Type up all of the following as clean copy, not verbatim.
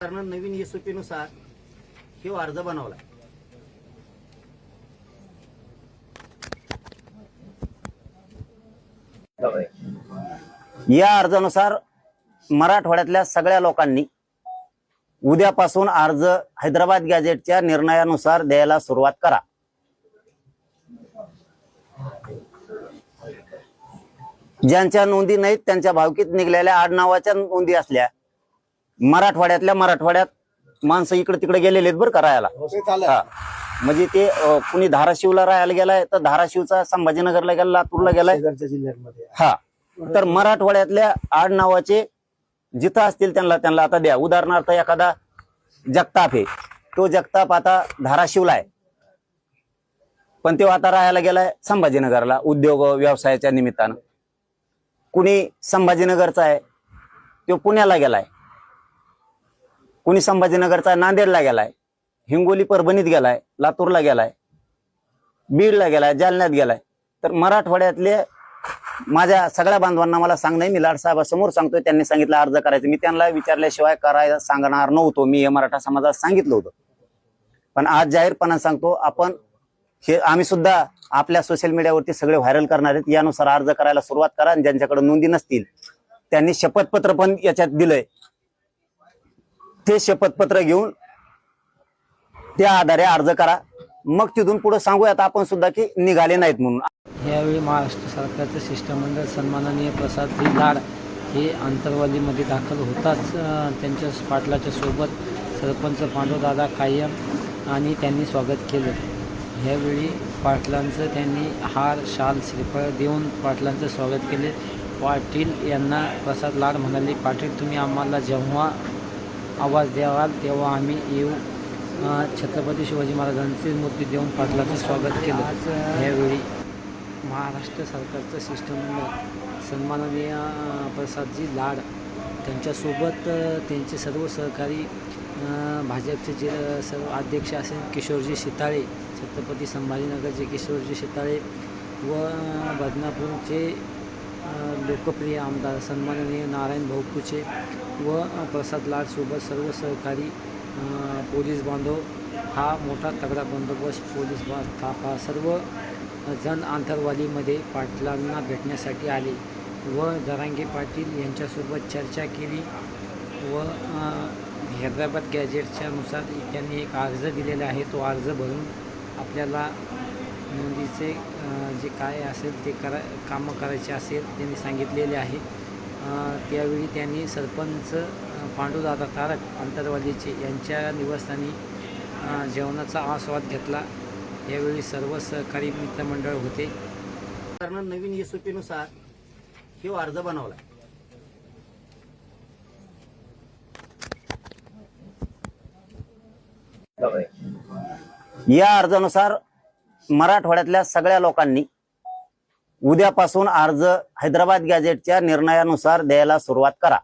कारण नवीन SOP नुसार हे अर्ज बनवला। या अर्जानुसार मराठवाड्यातल्या सगळ्या लोकांनी उद्यापासून अर्ज हैदराबाद गॅजेटच्या निर्णयानुसार द्यायला सुरुवात करा। ज्यांच्या नोंदी नाहीत त्यांच्या भावकीत निघलेल्या आडनावाच्या नोंदी असल्या, मराठवाड्यात माणसं इकडे तिकडे गेलेले आहेत बरं करायला। म्हणजे ते कुणी धाराशिवला राहायला गेलाय तर धाराशिवचा संभाजीनगरला गेला, लातूरला गेलाय जिल्ह्यामध्ये। हा, तर मराठवाड्यातल्या आडनावाचे जिथं असतील त्यांना आता द्या। उदाहरणार्थ एखादा जगताप आहे, तो जगताप आता धाराशिवला आहे, पण तो आता राहायला गेलाय संभाजीनगरला उद्योग व्यवसायाच्या निमित्तानं। कुणी संभाजीनगरचा आहे तो पुण्याला गेलाय, कुणी संभाजीनगरचा नांदेडला गेलाय, हिंगोली परभणीत गेलाय, लातूरला गेलाय, बीडला गेलाय, जालन्यात गेलाय। तर मराठवाड्यातले माझ्या सगळ्या बांधवांना मला सांगणं, मी लाडसाहेबांसमोर सांगतोय, त्यांनी सांगितलं अर्ज करायचं, मी त्यांना विचारल्याशिवाय करायला सांगणार नव्हतो। मी मराठा समाजात सांगितलं होतं, पण आज जाहीरपणाने सांगतो, आपण हे आम्ही सुद्धा आपल्या सोशल मीडियावरती सगळे व्हायरल करणार आहेत। यानुसार अर्ज करायला सुरुवात करा, आणि ज्यांच्याकडे नोंदी नसतील त्यांनी शपथपत्र पण याच्यात दिलंय, ते शपथपत्र घेऊन त्या आधारे अर्ज करा। मग तिथून पुढे सांगूयात आपण सुद्धा की निघाले नाहीत म्हणून। यावेळी महाराष्ट्र सरकारचे शिष्टमंडळ सन्माननीय प्रसादजी लाड हे आंतरवालीमध्ये दाखल होताच त्यांच्या पाटलाच्या सोबत सरपंच पांडुदादा कायम आणि त्यांनी स्वागत केलं। ह्यावेळी पाटलांचं त्यांनी हार, शाल, श्रीफळ देऊन पाटलांचं स्वागत केले। पाटील यांना प्रसाद लाड म्हणाले, पाटील तुम्ही आम्हाला जेव्हा आवाज द्याल तेव्हा आम्ही येऊ। छत्रपती शिवाजी महाराजांची मूर्ती देऊन पाटलाचं स्वागत केलं। यावेळी महाराष्ट्र सरकारचं शिष्टमंडळ सन्माननीय प्रसादजी लाड त्यांच्यासोबत त्यांचे सर्व सहकारी, भाजपचे जे सर्व अध्यक्ष असेल किशोरजी शिताळे, छत्रपती संभाजीनगरचे किशोरजी शिताळे व बदनापूरचे लोकप्रिय आमदार सन्माननीय नारायण भाऊ कुचे व प्रसाद लाडसोबत सर्व सहकारी, पोलीस बांधव, हा मोठा तगडा बंदोबस्त पोलीस थापा सर्व जण आंतरवालीमध्ये पाटलांना भेटण्यासाठी आले व जरांगे पाटील यांच्यासोबत चर्चा केली व हैदराबाद गॅजेटच्या नुसार त्यांनी एक अर्ज दिलेला आहे। तो अर्ज भरून आपल्याला नोंदीचे जे काय असेल ते कामं करायचे असेल त्यांनी सांगितलेले आहे। त्यावेळी त्यांनी सरपंच पांडुदादा तारक आंतरवालीचे यांच्या निवासस्थानी जेवणाचा आस्वाद घेतला। यावेळी सर्व सहकारी मित्रमंडळ होते। कारण नवीन SOP नुसार हे अर्ज बनवला। या अर्जानुसार मराठवाड्यातल्या सगळ्या लोकांनी उद्यापासून अर्ज हैदराबाद गॅजेटच्या निर्णयानुसार द्यायला सुरुवात करा।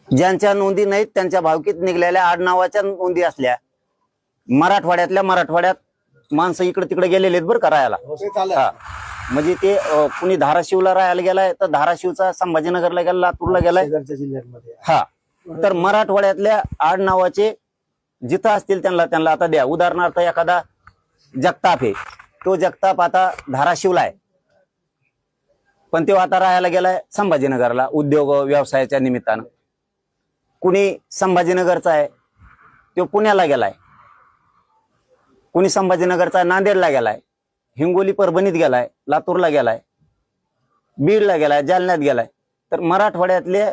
ज्यांच्या नोंदी नाहीत त्यांच्या भावकीत निघलेल्या आडनावाच्या नोंदी असल्या, मराठवाड्यात माणसं इकडे तिकडे गेलेले आहेत बरं करायला। हा, म्हणजे ते कुणी धाराशिवला राहायला गेलाय तर धाराशिवचा संभाजीनगरला गेला, लातूरला गेलाय जिल्ह्यामध्ये। हा, तर मराठवाड्यातल्या आडनावाचे जिथं असतील त्यांना आता द्या। उदाहरणार्थ एखादा जगताप आहे, तो जगताप आता धाराशिवला आहे, पण तो आता राहायला गेलाय संभाजीनगरला उद्योग व्यवसायाच्या निमित्तानं। कुणी संभाजीनगरचा आहे तो पुण्याला गेलाय, कुणी संभाजीनगरचा नांदेडला गेलाय, हिंगोली परभणीत गेलाय, लातूरला गेलाय, बीडला गेलाय, जालन्यात गेलाय। तर मराठवाड्यातले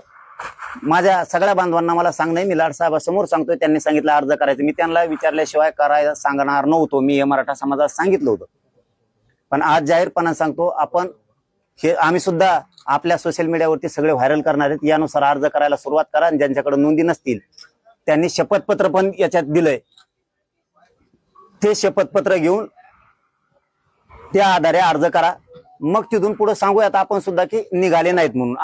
माझ्या सगळ्या बांधवांना मला सांगणं, मी लाडसाहेबांसमोर सांगतोय, त्यांनी सांगितलं अर्ज करायचं, मी त्यांना विचारल्याशिवाय करायला सांगणार नव्हतो। मी मराठा समाजात सांगितलं होतं, पण आज जाहीरपणाने सांगतो, आपण हे आम्ही सुद्धा आपल्या सोशल मीडियावरती सगळे व्हायरल करणार आहेत। यानुसार अर्ज करायला सुरुवात करा, आणि ज्यांच्याकडे नोंदी नसतील त्यांनी शपथपत्र पण याच्यात दिलंय, ते शपथपत्र घेऊन त्या आधारे अर्ज करा। मग तिथून पुढे सांगूयात आपण सुद्धा की निघाले नाहीत म्हणून।